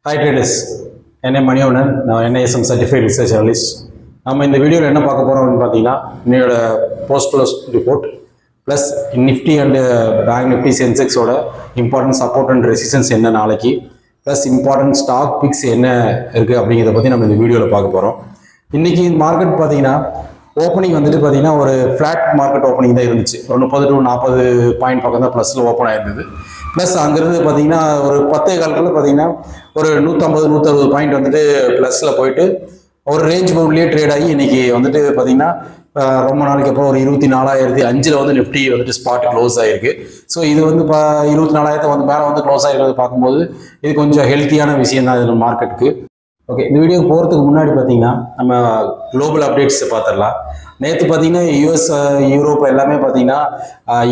Hi traders, என்ன மணிவண்ணன். நான் NISM certified research analyst. நம்ம இந்த வீடியோவில் என்ன பார்க்க போகிறோம் அப்படின்னு பார்த்தீங்கன்னா, என்னோட post close report plus Nifty and bank Nifty சென்செக்ஸோட இம்பார்ட்டன்ட் சப்போர்ட் அண்ட் ரெசிஸ்டன்ஸ் என்ன நாளைக்கு, ப்ளஸ் இம்பார்ட்டன்ட் ஸ்டாக் பிக்ஸ் என்ன இருக்குது அப்படிங்கிறத பற்றி நம்ம இந்த வீடியோவில் பார்க்க போகிறோம். இன்றைக்கி மார்க்கெட் பார்த்தீங்கன்னா ஓப்பனிங் வந்துட்டு பார்த்தீங்கன்னா ஒரு ஃப்ளாட் மார்க்கெட் ஓப்பனிங் தான் இருந்துச்சு. ஒரு 30 to 40 பாயிண்ட் பக்கம் தான் ப்ளஸில் ஓப்பன் ஆயிருந்தது. ப்ளஸ் அங்கேருந்து பார்த்தீங்கன்னா ஒரு 10 காலத்தில் பார்த்தீங்கன்னா ஒரு 150-160 பாயிண்ட் வந்துட்டு ப்ளஸில் போயிட்டு ஒரு ரேஞ்ச் பவுண்ட்லேயே ட்ரேட் ஆகி இன்னைக்கு வந்துட்டு பார்த்தீங்கன்னா ரொம்ப நாளைக்கு அப்புறம் ஒரு 24,005 வந்து நிஃப்டி வந்துட்டு ஸ்பாட் க்ளோஸ் ஆகிருக்கு. ஸோ இது வந்து 24,000 வந்து மேலே வந்து க்ளோஸ் ஆகிருக்கிறது பார்க்கும்போது இது கொஞ்சம் ஹெல்த்தியான விஷயம் தான் இது மார்க்கெட்டுக்கு. ஓகே, இந்த வீடியோ போகிறதுக்கு முன்னாடி பார்த்தீங்கன்னா நம்ம குளோபல் அப்டேட்ஸ் பார்த்துடலாம். நேற்று பார்த்தீங்கன்னா யூஎஸ் யூரோப் எல்லாமே பார்த்தீங்கன்னா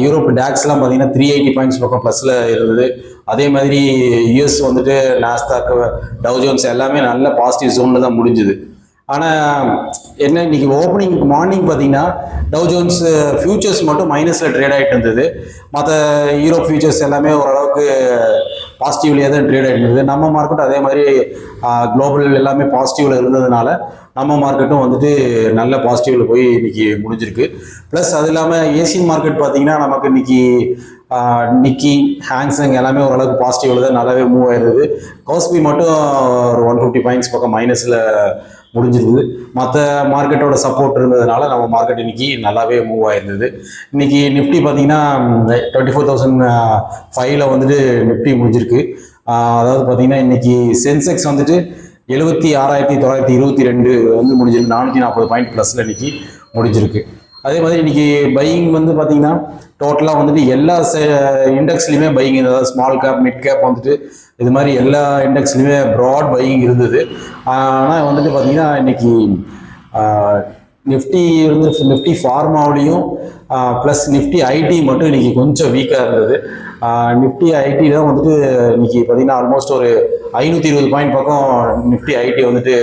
யூரோப் டேக்ஸ்லாம் பார்த்தீங்கன்னா 380 பாயிண்ட்ஸ் பக்கம் ப்ளஸில் இருந்தது. அதே மாதிரி யூஎஸ் வந்துட்டு நாஸ்டாக், டவ் ஜோன்ஸ் எல்லாமே நல்ல பாசிட்டிவ் ஜோனில் தான் முடிஞ்சுது. ஆனால் என்ன இன்னைக்கு ஓப்பனிங் மார்னிங் பார்த்தீங்கன்னா டவ் ஜோன்ஸ் ஃபியூச்சர்ஸ் மட்டும் மைனஸில் ட்ரேட் ஆகிட்டு இருந்தது. மற்ற யூரோப் ஃபியூச்சர்ஸ் எல்லாமே ஓரளவுக்கு பாசிட்டிவ்லேயே தான் ட்ரேட் ஆகிட்டு இருந்தது. நம்ம மார்க்கெட்டும் அதே மாதிரி குளோபல் எல்லாமே பாசிட்டிவில் இருந்ததுனால நம்ம மார்க்கெட்டும் வந்துட்டு நல்ல பாசிட்டிவில் போய் இன்னைக்கு முடிஞ்சிருக்கு. ப்ளஸ் அது இல்லாமல் ஏசியன் மார்க்கெட் பார்த்தீங்கன்னா நமக்கு இன்னைக்கு நிக்கி, ஹாங்ஸங் எல்லாமே ஓரளவுக்கு பாசிட்டிவில் தான் நல்லாவே மூவ் ஆயிருந்தது. கோஸ்பி மட்டும் ஒரு 150 பாயிண்ட்ஸ் பக்கம் மைனஸில் முடிஞ்சிருந்தது. மற்ற மார்க்கெட்டோட சப்போர்ட் இருந்ததுனால நம்ம மார்க்கெட் இன்னைக்கு நல்லாவே மூவ் ஆயிருந்தது. இன்னைக்கு நிஃப்டி பார்த்தீங்கன்னா 24,005 வந்துட்டு நிஃப்டி முடிஞ்சிருக்கு. அதாவது பார்த்தீங்கன்னா இன்னைக்கு சென்செக்ஸ் வந்துட்டு 76,922 வந்து முடிஞ்சிருக்கு. 440 பாயிண்ட் ப்ளஸில் இன்னைக்கு முடிஞ்சிருக்கு. அதே மாதிரி இன்னைக்கு பையிங் வந்து பார்த்தீங்கன்னா டோட்டலாக வந்துட்டு எல்லா இண்டெக்ஸ்லையுமே பையிங், அதாவது ஸ்மால் கேப், மிட் கேப் வந்துட்டு இது மாதிரி எல்லா இண்டெக்ஸ்லையுமே ப்ராட் பையிங் இருந்தது. ஆனால் வந்துட்டு பார்த்தீங்கன்னா இன்னைக்கு நிஃப்டி வந்து நிஃப்டி ஃபார்மாவிலையும் ப்ளஸ் நிஃப்டி ஐடி மட்டும் இன்னைக்கு கொஞ்சம் வீக்காக இருந்தது. நிஃப்டி ஐடி தான் வந்துட்டு இன்னைக்கு பார்த்தீங்கன்னா ஆல்மோஸ்ட் ஒரு 520 பாயிண்ட் பக்கம் நிஃப்டி ஐடி வந்துட்டு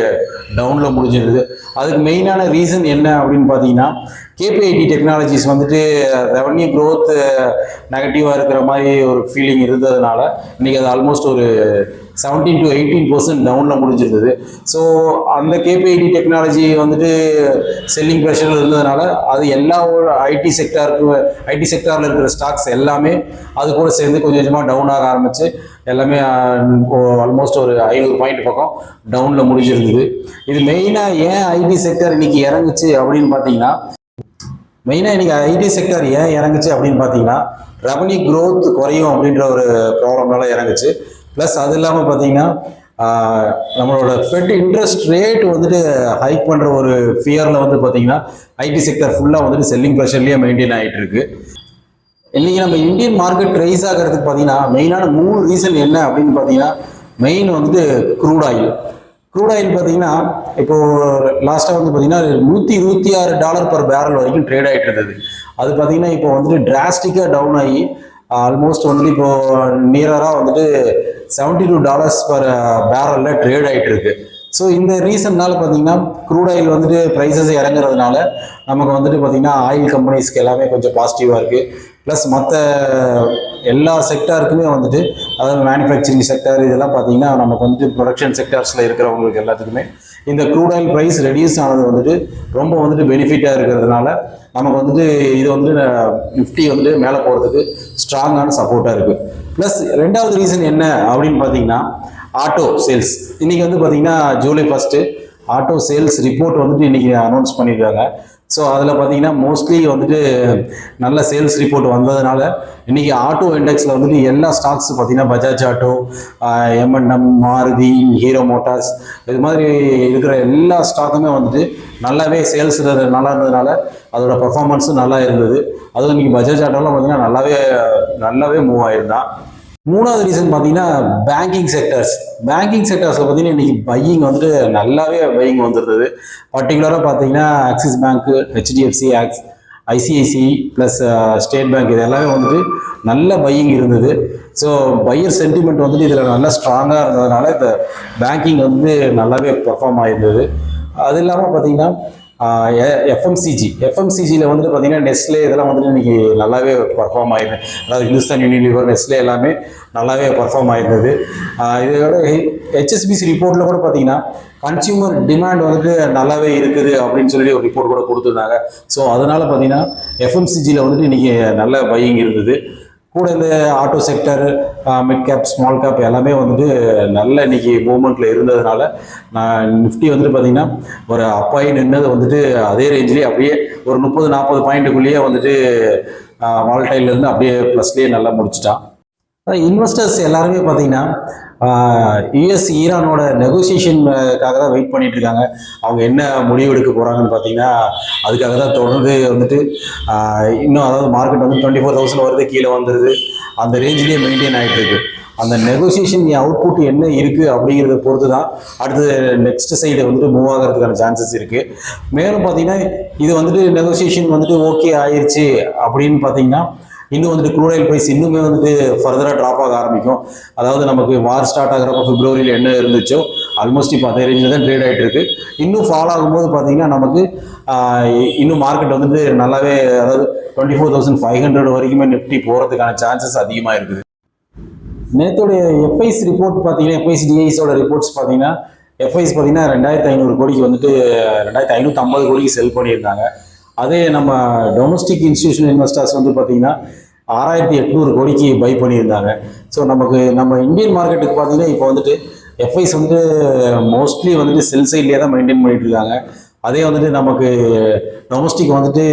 டவுனில் முடிஞ்சிருது. அதுக்கு மெயினான ரீசன் என்ன அப்படின்னு பார்த்தீங்கன்னா கேபிஐடி டெக்னாலஜிஸ் வந்துட்டு ரெவன்யூ க்ரோத் நெகட்டிவாக இருக்கிற மாதிரி ஒரு ஃபீலிங் இருந்ததுனால இன்னைக்கு அது ஆல்மோஸ்ட் ஒரு 17 to 18% டவுனில் முடிஞ்சிருந்தது. ஸோ அந்த கேபிஐடி டெக்னாலஜி வந்துட்டு செல்லிங் ப்ரெஷரில் இருந்ததுனால அது எல்லா ஐடி செக்டாரில் இருக்கிற ஸ்டாக்ஸ் எல்லாமே அது கூட சேர்ந்து கொஞ்சம் கொஞ்சமாக டவுன் ஆக ஆரம்பிச்சு எல்லாமே ஆல்மோஸ்ட் ஒரு 500 பாயிண்ட் பக்கம் டவுனில் முடிஞ்சிருந்தது. இது மெயினாக ஏன் ஐடி செக்டர் இன்னைக்கு இறங்குச்சு அப்படின்னு பார்த்தீங்கன்னா, ஐடி செக்டர் ஏன் இறங்குச்சு அப்படின்னு பார்த்தீங்கன்னா ரெவன்யூ க்ரோத் குறையும் அப்படின்ற ஒரு ப்ராப்ளம்னால இறங்குச்சு. ப்ளஸ் அது இல்லாமல் பார்த்தீங்கன்னா நம்மளோட ஃபெட் இன்ட்ரெஸ்ட் ரேட் வந்துட்டு ஹைக் பண்ணுற ஒரு ஃபியரில் வந்து பார்த்தீங்கன்னா ஐடி செக்டர் ஃபுல்லாக வந்துட்டு செல்லிங் ப்ரெஷர்லேயே மெயின்டைன் ஆகிட்டு இருக்கு. இன்னைக்கு நம்ம இந்தியன் மார்க்கெட் ரைஸ் ஆகிறதுக்கு பார்த்தீங்கன்னா மெயினான 3 ரீசன் என்ன அப்படின்னு பார்த்தீங்கன்னா, மெயின் வந்துட்டு க்ரூட் ஆயில் பார்த்தீங்கன்னா இப்போ லாஸ்ட்டாக வந்து பார்த்தீங்கன்னா $126 per barrel வரைக்கும் ட்ரேட் ஆகிட்டு இருந்தது. அது பார்த்தீங்கன்னா இப்போ வந்துட்டு டிராஸ்டிக்காக டவுன் ஆகி ஆல்மோஸ்ட் வந்துட்டு இப்போ நியராக வந்துட்டு $72 per barrel ட்ரேட் ஆகிட்டு இருக்கு. ஸோ இந்த ரீசன்னால பார்த்தீங்கன்னா க்ரூட் ஆயில் வந்துட்டு ப்ரைஸஸ் இறங்குறதுனால நமக்கு வந்துட்டு பார்த்தீங்கன்னா ஆயில் கம்பெனிஸ்க்கு எல்லாமே கொஞ்சம் பாசிட்டிவாக இருக்குது. ப்ளஸ் மற்ற எல்லா செக்டாருக்குமே வந்துட்டு, அதாவது மேனுஃபேக்சரிங் செக்டார் இதெல்லாம் பார்த்தீங்கன்னா நமக்கு வந்துட்டு ப்ரொடக்ஷன் செக்டார்ஸில் இருக்கிறவங்களுக்கு எல்லாத்துக்குமே இந்த க்ரூட் ஆயில் ப்ரைஸ் ரெடியூஸ் ஆனது வந்துட்டு ரொம்ப வந்துட்டு பெனிஃபிட்டாக இருக்கிறதுனால நமக்கு வந்துட்டு இது வந்துட்டு நிஃப்டி வந்துட்டு மேலே போகிறதுக்கு ஸ்ட்ராங்கான சப்போர்ட்டாக இருக்குது. ப்ளஸ் ரெண்டாவது ரீசன் என்ன அப்படின்னு பார்த்தீங்கன்னா ஆட்டோ சேல்ஸ். இன்றைக்கி வந்து பார்த்தீங்கன்னா ஜூலை 1 ஆட்டோ சேல்ஸ் ரிப்போர்ட் வந்துட்டு இன்றைக்கி அனௌன்ஸ் பண்ணியிருக்காங்க. ஸோ அதில் பார்த்தீங்கன்னா மோஸ்ட்லி வந்துட்டு நல்ல சேல்ஸ் ரிப்போர்ட் வந்ததுனால இன்றைக்கி ஆட்டோ இண்டெக்ஸில் வந்துட்டு எல்லா ஸ்டாக்ஸ் பார்த்தீங்கன்னா Bajaj auto, M&M, Maruti, hero Motors இது மாதிரி இருக்கிற எல்லா ஸ்டாக்குமே வந்துட்டு நல்லாவே சேல்ஸ் நல்லா இருந்ததுனால அதோட பர்ஃபார்மன்ஸும் நல்லா இருந்தது. அதுவும் இன்றைக்கி பஜாஜ் ஆட்டோலாம் பார்த்தீங்கன்னா நல்லாவே மூவ் ஆயிருந்தான். மூணாவது ரீசன் பார்த்தீங்கன்னா பேங்கிங் செக்டர்ஸில் பார்த்தீங்கன்னா இன்றைக்கி பையிங் வந்துட்டு நல்லாவே பையிங் வந்துருந்தது. பர்டிகுலராக பார்த்தீங்கன்னா ஆக்சிஸ் பேங்க்கு, HDFC, ICICI plus state bank இது எல்லாமே வந்துட்டு நல்ல பையிங் இருந்தது. ஸோ பையர் சென்டிமெண்ட் வந்துட்டு இதில் நல்லா ஸ்ட்ராங்காக இருந்ததுனால இந்த பேங்கிங் வந்து நல்லாவே பர்ஃபார்ம் ஆகிருந்தது. அது இல்லாமல் பார்த்தீங்கன்னா எஃப்எம்சிஜியில் வந்துட்டு பார்த்தீங்கன்னா நெஸ்லே இதெல்லாம் வந்துட்டு இன்னைக்கு நல்லாவே பர்ஃபார்ம் ஆயிருந்தது. அதாவது இந்துஸ்தான் யூனிலிவர், நெஸ்லே எல்லாமே நல்லாவே பர்ஃபார்ம் ஆயிருந்தது. இதோட ஹெச்எஸ்பிசி ரிப்போர்ட்டில் கூட பார்த்தீங்கன்னா கன்சியூமர் டிமாண்ட் வந்துட்டு நல்லாவே இருக்குது அப்படின்னு சொல்லி ஒரு ரிப்போர்ட் கூட கொடுத்துருந்தாங்க. ஸோ அதனால பார்த்தீங்கன்னா எஃப்எம்சிஜியில் வந்துட்டு இன்னைக்கு நல்ல பையிங் இருந்தது. கூட இந்த auto sector, mid cap, small cap எல்லாமே வந்துட்டு நல்ல இன்னைக்கு மூவ்மெண்ட்ல இருந்ததுனால நான் நிஃப்டி வந்துட்டு பார்த்தீங்கன்னா ஒரு அப்பாயி நின்னது வந்துட்டு அதே ரேஞ்சிலேயே அப்படியே ஒரு 30-40 பாயிண்ட்டுக்குள்ளேயே வந்துட்டு வால்டைல இருந்து அப்படியே ப்ளஸ்லேயே நல்லா முடிச்சிட்டான். இன்வெஸ்டர்ஸ் எல்லாருமே பார்த்தீங்கன்னா யுஎஸ் ஈரானோட நெகோசியேஷனுக்காக தான் வெயிட் பண்ணிட்டு இருக்காங்க. அவங்க என்ன முடிவு எடுக்க போறாங்கன்னு பார்த்தீங்கன்னா அதுக்காக தான் தொடர்ந்து வந்துட்டு இன்னும் அதாவது மார்க்கெட் வந்து 24,000 வருது, கீழே வந்துடுது, அந்த ரேஞ்சிலேயே மெயின்டைன் ஆகிட்டு இருக்கு. அந்த நெகோசியேஷன் அவுட்புட் என்ன இருக்கு அப்படிங்கிறத பொறுத்து தான் அடுத்து நெக்ஸ்ட் சைடு வந்துட்டு மூவ் ஆகிறதுக்கான சான்சஸ் இருக்கு. மேலும் பார்த்தீங்கன்னா இது வந்துட்டு நெகோசியேஷன் வந்துட்டு ஓகே ஆயிடுச்சு அப்படின்னு பார்த்தீங்கன்னா இன்னும் வந்துட்டு க்ரூட் ஆயில் ப்ரைஸ் இன்னுமே வந்துட்டு ஃபர்தராக ட்ராப் ஆக ஆரம்பிக்கும். அதாவது நமக்கு வார் ஸ்டார்ட் ஆகிறப்ப பிப்ரவரியில் என்ன இருந்துச்சோ ஆல்மோஸ்ட் இப்போ அதே ரேஞ்சில் தான் ட்ரேட் ஆகிட்டு இருக்கு. இன்னும் ஃபால் ஆகும்போது பார்த்தீங்கன்னா நமக்கு இன்னும் மார்க்கெட் வந்துட்டு நல்லாவே, அதாவது 24,500 வரைக்குமே நிஃப்டி போகிறதுக்கான சான்சஸ் அதிகமாக இருக்குது. நேற்றுடைய எஃப்ஐஸ் ரிப்போர்ட் பார்த்தீங்கன்னா, எஃப்ஐஸ் டிஐஸோட ரிப்போர்ட்ஸ் பார்த்தீங்கன்னா, எஃப்ஐஸ் பார்த்தீங்கன்னா 2,500 கோடிக்கு வந்துட்டு 2,550 கோடிக்கு செல் பண்ணியிருந்தாங்க. அதே நம்ம டொமஸ்டிக் இன்ஸ்டிடியூஷனல் இன்வெஸ்டர்ஸ் வந்து பார்த்தீங்கன்னா 6,800 கோடிக்கு பை பண்ணியிருந்தாங்க. ஸோ நம்ம இந்தியன் மார்க்கெட்டுக்கு பார்த்தீங்கன்னா இப்போ வந்துட்டு எஃப்ஐஸ் வந்துட்டு மோஸ்ட்லி வந்துட்டு செல் சைட்லேயே தான் மெயின்டைன் பண்ணிட்டு இருக்காங்க. அதே வந்துட்டு நமக்கு டொமஸ்டிக் வந்துட்டு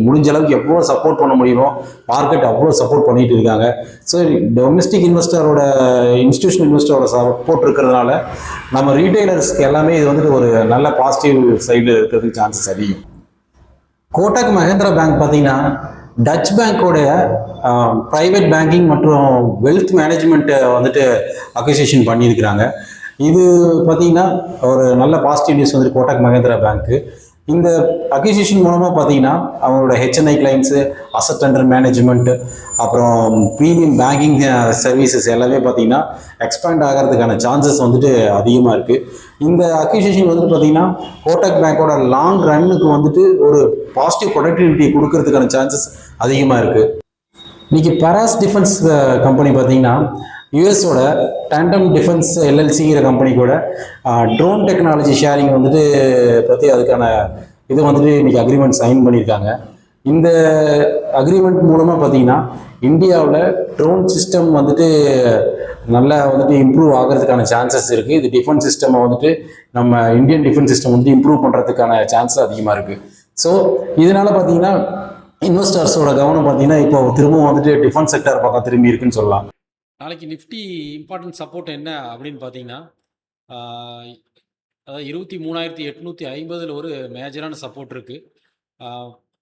முடிஞ்ச அளவுக்கு எவ்வளோ சப்போர்ட் பண்ண முடியுமோ மார்க்கெட் அவ்வளோ சப்போர்ட் பண்ணிட்டு இருக்காங்க. ஸோ டொமஸ்டிக் இன்வெஸ்டரோட, இன்ஸ்டிடியூஷனல் இன்வெஸ்டரோட சப்போர்ட் இருக்கிறதுனால நம்ம ரீட்டைலர்ஸ்க்கு எல்லாமே இது வந்துட்டு ஒரு நல்ல பாசிட்டிவ் சைடில் இருக்கிறதுக்கு சான்சஸ் அதிகம். கோட்டக் மஹேந்திரா பேங்க் பார்த்தீங்கன்னா டச் பேங்கோடைய ப்ரைவேட் பேங்கிங் மற்றும் வெல்த் மேனேஜ்மெண்ட்டை வந்துட்டு அக்விசிஷன் பண்ணியிருக்கிறாங்க. இது பார்த்தீங்கன்னா ஒரு நல்ல பாசிட்டிவ் நியூஸ் வந்துட்டு கோட்டக் மஹேந்திரா பேங்க்கு. இந்த அக்விசிஷன் மூலமாக பார்த்தீங்கன்னா அவங்களோட HNI clients, asset under management, அப்புறம் ப்ரீமியம் பேங்கிங் சர்வீசஸ் எல்லாமே பார்த்தீங்கன்னா எக்ஸ்பேண்ட் ஆகிறதுக்கான சான்சஸ் வந்துட்டு அதிகமாக இருக்குது. இந்த அக்விசிஷன் வந்துட்டு பார்த்தீங்கன்னா கோட்டக் பேங்கோட லாங் ரன்னுக்கு வந்துட்டு ஒரு பாசிட்டிவ் ப்ரொடக்டிவிட்டி கொடுக்கறதுக்கான சான்சஸ் அதிகமாக இருக்குது. இன்னைக்கு பராஸ் டிஃபென்ஸ் கம்பெனி பார்த்தீங்கன்னா யூஎஸோட டேண்டம் டிஃபென்ஸ் எல்எல்சிங்கிற கம்பெனி கூட ட்ரோன் டெக்னாலஜி ஷேரிங் வந்துட்டு பற்றி அதுக்கான இது வந்துட்டு இன்னைக்கு அக்ரிமெண்ட் சைன் பண்ணியிருக்காங்க. இந்த அக்ரிமெண்ட் மூலமாக பார்த்தீங்கன்னா இந்தியாவில் ட்ரோன் சிஸ்டம் வந்துட்டு நல்லா வந்துட்டு இம்ப்ரூவ் ஆகிறதுக்கான சான்சஸ் இருக்குது. இது டிஃபென்ஸ் சிஸ்டம் வந்துட்டு நம்ம இந்தியன் டிஃபென்ஸ் சிஸ்டம் வந்துட்டு இம்ப்ரூவ் பண்ணுறதுக்கான சான்சஸ் அதிகமாக இருக்குது. ஸோ இதனால பார்த்தீங்கன்னா இன்வெஸ்டர்ஸோட கவனம் பார்த்தீங்கன்னா இப்போ திரும்பவும் வந்துட்டு டிஃபென்ஸ் செக்டர் பக்கம் திரும்பி இருக்குன்னு சொல்லலாம். நாளைக்கு நிஃப்டி இம்பார்ட்டன்ட் சப்போர்ட் என்ன அப்படின்னு பார்த்தீங்கன்னா, அதாவது 23,850 ஒரு மேஜரான சப்போர்ட் இருக்குது.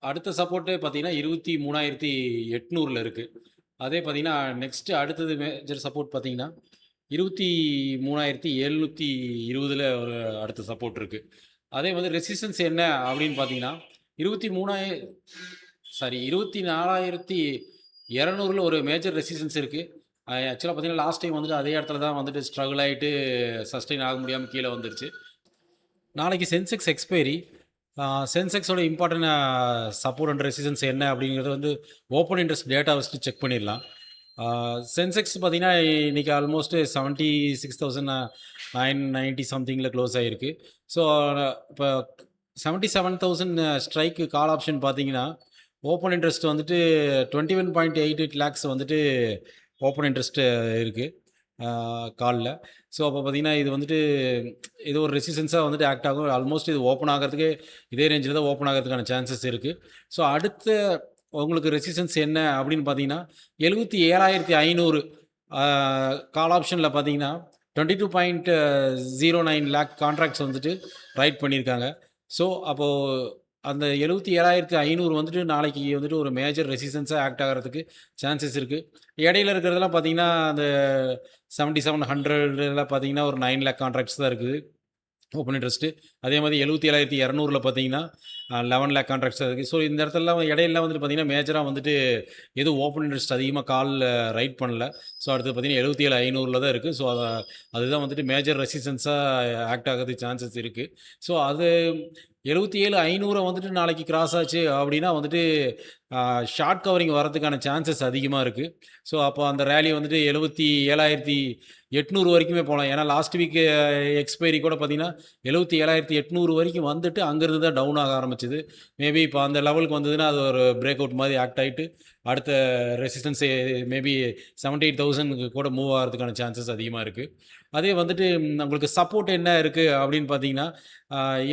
அடுத்த சப்போர்ட்டே பார்த்தீங்கன்னா 23,800 இருக்குது. அதே பார்த்தீங்கன்னா நெக்ஸ்ட்டு அடுத்தது மேஜர் சப்போர்ட் பார்த்தீங்கன்னா 23,720 ஒரு அடுத்த சப்போர்ட் இருக்குது. அதே வந்து ரெசிஸ்டன்ஸ் என்ன அப்படின்னு பார்த்தீங்கன்னா 24,200 ஒரு மேஜர் ரெசிஸ்டன்ஸ் இருக்குது. ஆக்சுவலாக பார்த்தீங்கன்னா லாஸ்ட் டைம் வந்துட்டு அதே இடத்துல தான் வந்துட்டு ஸ்ட்ரகிள் ஆகிட்டு சஸ்டெயின் ஆக முடியாமல் கீழே வந்துருச்சு. நாளைக்கு சென்செக்ஸ் எக்ஸ்பைரி. சென்செக்ஸோட இம்பார்ட்டன்ட் சப்போர்ட் அண்ட் ரெசிஸ்டன்ஸ் என்ன அப்படிங்கிறது வந்து ஓப்பன் இன்ட்ரெஸ்ட் டேட்டா வச்சுட்டு செக் பண்ணிடலாம். சென்செக்ஸ் பார்த்தீங்கன்னா இன்றைக்கி ஆல்மோஸ்ட் 76,990 சம்திங்கில் க்ளோஸ் ஆகிருக்கு. ஸோ இப்போ 77,000 ஸ்ட்ரைக்கு கால் ஆப்ஷன் பார்த்தீங்கன்னா ஓப்பன் இன்ட்ரெஸ்ட் வந்துட்டு 21.88 lakhs வந்துட்டு ஓப்பன் இன்ட்ரெஸ்ட்டு இருக்குது காலில். ஸோ அப்போ பார்த்தீங்கன்னா இது வந்துட்டு இது ஒரு ரெசிஸ்டன்ஸாக வந்துட்டு ஆக்ட் ஆகும். ஆல்மோஸ்ட் இது ஓப்பன் ஆகிறதுக்கு இதே ரேஞ்சில் தான் ஓப்பன் ஆகிறதுக்கான சான்சஸ் இருக்குது. ஸோ அடுத்த உங்களுக்கு ரெசிஸ்டன்ஸ் என்ன அப்படின்னு பார்த்தீங்கன்னா 77,500 கால் ஆப்ஷனில் பார்த்தீங்கன்னா 22.09 lakh கான்ட்ராக்ட்ஸ் வந்துட்டு ரைட் பண்ணியிருக்காங்க. ஸோ அப்போது அந்த 77,500 வந்துட்டு நாளைக்கு வந்துட்டு ஒரு மேஜர் ரெசிஸ்டன்ஸாக ஆக்ட் ஆகிறதுக்கு சான்சஸ் இருக்குது. இடையில இருக்கிறதெல்லாம் பார்த்தீங்கன்னா அந்த 7,700 பார்த்தீங்கன்னா ஒரு 9 lakh கான்ட்ராக்ட்ஸ் தான் இருக்குது ஓப்பன் இன்ட்ரெஸ்ட்டு. அதே மாதிரி 77,200 பார்த்தீங்கன்னா 11 lakh கான்ட்ராக்ட்ஸ் தான் இருக்குது. ஸோ இந்த இடத்துலலாம் இடையில வந்துட்டு பார்த்தீங்கன்னா மேஜராக வந்துட்டு எதுவும் ஓப்பன் இன்ட்ரெஸ்ட் அதிகமாக காலில் ரைட் பண்ணல. ஸோ அடுத்து பார்த்தீங்கன்னா 77,500 தான் இருக்குது. ஸோ அதுதான் வந்துட்டு மேஜர் ரெசிஸ்டன்ஸாக ஆக்ட் ஆகிறதுக்கு சான்சஸ் இருக்குது. ஸோ அது 77,500 வந்துட்டு நாளைக்கு கிராஸ் ஆச்சு அப்படின்னா வந்துட்டு ஷார்ட் கவரிங் வரதுக்கான சான்சஸ் அதிகமாக இருக்குது. ஸோ அப்போ அந்த ரேலி வந்துட்டு 77,800 வரைக்குமே போகலாம். ஏன்னா லாஸ்ட் வீக் எக்ஸ்பைரி கூட பார்த்தீங்கன்னா 77,800 வரைக்கும் வந்துட்டு அங்கேருந்து தான் டவுன் ஆக ஆரம்பிச்சது. மேபி இப்போ அந்த லெவலுக்கு வந்ததுன்னா அது ஒரு பிரேக் அவுட் மாதிரி ஆக்ட் ஆகிட்டு அடுத்த ரெசிஸ்டன்ஸ் மேபி 78,000 கூட மூவ் ஆகிறதுக்கான சான்சஸ் அதிகமாக இருக்குது. அதே வந்துட்டு உங்களுக்கு சப்போர்ட் என்ன இருக்குது அப்படின்னு பார்த்தீங்கன்னா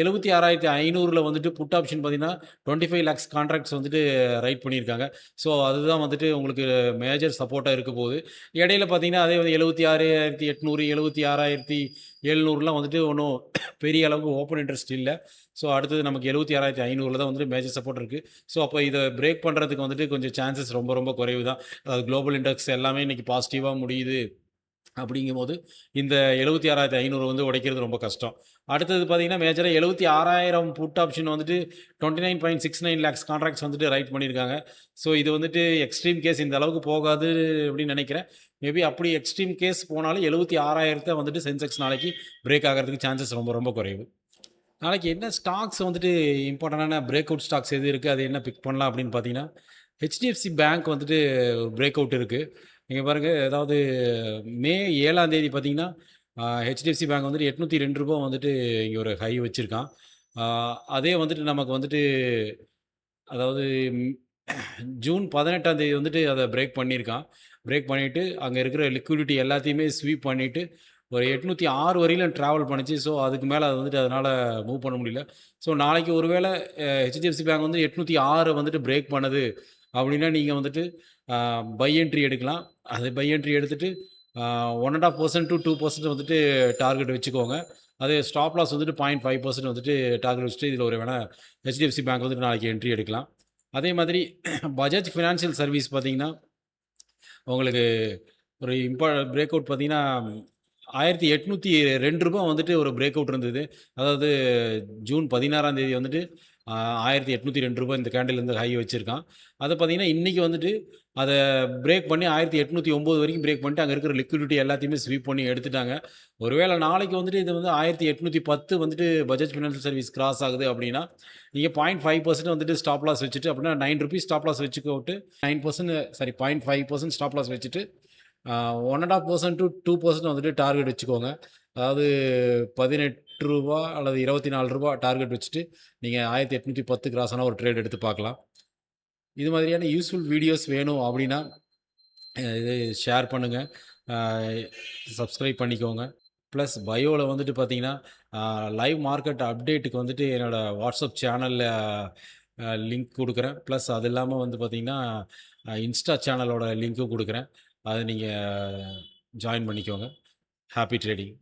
76,500 வந்துட்டு புட் ஆப்ஷன் பார்த்தீங்கன்னா 25 lakhs கான்ட்ராக்ட்ஸ் வந்துட்டு ரைட் பண்ணியிருக்காங்க. ஸோ அதுதான் வந்துட்டு உங்களுக்கு மேஜர் சப்போர்ட்டாக இருக்க போகுது. இடையில பார்த்தீங்கன்னா அதே வந்து 76,800 76,700லாம் வந்துட்டு ஒன்றும் பெரிய அளவுக்கு ஓப்பன் இன்ட்ரெஸ்ட் இல்லை. ஸோ அடுத்தது நமக்கு 76,500 தான் வந்துட்டு மேஜர் சப்போர்ட் இருக்குது. ஸோ அப்போ இதை பிரேக் பண்ணுறதுக்கு வந்துட்டு கொஞ்சம் சான்சஸ் ரொம்ப ரொம்ப குறைவு தான். அதாவது குளோபல் இண்டெக்ஸ் எல்லாமே இன்றைக்கி பாசிட்டிவாக முடியுது அப்படிங்கும்போது இந்த 76,500 வந்து உடைக்கிறது ரொம்ப கஷ்டம். அடுத்தது பார்த்தீங்கன்னா மேஜராக 76,000 புட் ஆப்ஷன் வந்துட்டு 29.69 lakhs கான்ட்ராக்ட்ஸ் வந்துட்டு ரைட் பண்ணியிருக்காங்க. ஸோ இது வந்துட்டு எக்ஸ்ட்ரீம் கேஸ் இந்த அளவுக்கு போகாது அப்படின்னு நினைக்கிறேன். மேபி அப்படி எக்ஸ்ட்ரீம் கேஸ் போனாலும் 76,000 வந்துட்டு சென்செக்ஸ் நாளைக்கு பிரேக் ஆகிறதுக்கு சான்சஸ் ரொம்ப ரொம்ப குறைவு. நாளைக்கு என்ன ஸ்டாக்ஸ் வந்துட்டு இம்பார்ட்டண்டான பிரேக் அவுட் ஸ்டாக்ஸ் எது இருக்குது, அது என்ன பிக் பண்ணலாம் அப்படின்னு பார்த்தீங்கன்னா ஹெச்டிஎஃப்சி பேங்க் வந்துட்டு பிரேக் அவுட் இருக்குது. நீங்கள் பாருங்கள், அதாவது மே 7ஆம் தேதி பார்த்தீங்கன்னா ஹெச்டிஎஃப்சி பேங்க் வந்துட்டு ரூ. 802 வந்துட்டு இங்கே ஒரு ஹை வச்சுருக்கான். அதே வந்துட்டு நமக்கு வந்துட்டு அதாவது ஜூன் 18ஆம் தேதி வந்துட்டு அதை பிரேக் பண்ணியிருக்கான். பிரேக் பண்ணிவிட்டு அங்கே இருக்கிற லிக்விடிட்டி எல்லாத்தையுமே ஸ்வீப் பண்ணிவிட்டு ஒரு 806 வரையிலும் ட்ராவல் பண்ணுச்சு. ஸோ அதுக்கு மேலே அது வந்துட்டு அதனால் மூவ் பண்ண முடியல. ஸோ நாளைக்கு ஒருவேளை ஹெச்டிஎஃப்சி பேங்க் வந்து 806 வந்துட்டு பிரேக் பண்ணுது அப்படின்னா நீங்கள் வந்துட்டு பை என்ட்ரி எடுக்கலாம். அது பை என்ட்ரி எடுத்துகிட்டு 1.5% to 2% வந்துட்டு டார்கெட் வச்சுக்கோங்க. அதே ஸ்டாப் லாஸ் வந்துட்டு 0.5% வந்துட்டு டார்கெட் வச்சுட்டு இதில் ஒரு வேணால் ஹெச்டிஎஃப்சி பேங்க் வந்துட்டு நாளைக்கு என்ட்ரி எடுக்கலாம். அதே மாதிரி பஜாஜ் ஃபினான்ஷியல் சர்வீஸ் பார்த்தீங்கன்னா உங்களுக்கு ஒரு பிரேக் அவுட் பார்த்தீங்கன்னா ரூ. 1,802 வந்துட்டு ஒரு பிரேக் அவுட் இருந்தது. அதாவது ஜூன் 16ஆம் தேதி வந்துட்டு ரூ. 1,802 இந்த கேண்டில் ஹை வச்சுருக்கான். அதை பார்த்தீங்கன்னா இன்றைக்கி வந்துட்டு அதை பிரேக் பண்ணி 1,809 வரைக்கும் பிரேக் பண்ணிட்டு அங்கே இருக்கிற லிக்விடிட்டி எல்லாத்தையுமே ஸ்வீப் பண்ணி எடுத்துட்டாங்க. ஒருவேளை நாளைக்கு வந்துட்டு இது வந்து 1,810 வந்துட்டு பஜாஜ் ஃபினான்ஷியல் சர்வீஸ் கிராஸ் ஆகுது அப்படின்னா நீங்கள் 0.5% வந்துட்டு ஸ்டாப் லாஸ் வச்சுட்டு அப்படின்னா ₹9 ஸ்டாப் லாஸ் வச்சுக்கிட்டு 0.5% ஸ்டாப் லாஸ் வச்சுட்டு 1.5% to 2% வந்துட்டு டார்கெட் வச்சுக்கோங்க. அதாவது ₹18 அல்லது ₹24 டார்கெட் வச்சுட்டு நீங்கள் 1,810 கிராஸ் ஆனால் ஒரு ட்ரேட் எடுத்து பார்க்கலாம். இது மாதிரியான யூஸ்ஃபுல் வீடியோஸ் வேணும் அப்படின்னா இது ஷேர் பண்ணுங்கள், சப்ஸ்கிரைப் பண்ணிக்கோங்க. ப்ளஸ் பயோவில் வந்துட்டு பார்த்தீங்கன்னா லைவ் மார்க்கெட் அப்டேட்டுக்கு வந்துட்டு என்னோடய வாட்ஸ்அப் சேனலில் லிங்க் கொடுக்குறேன். ப்ளஸ் அது இல்லாமல் வந்து பார்த்திங்கன்னா இன்ஸ்டா சேனலோட லிங்க்கும் கொடுக்குறேன். அதை நீங்கள் ஜாயின் பண்ணிக்கோங்க. Happy trading.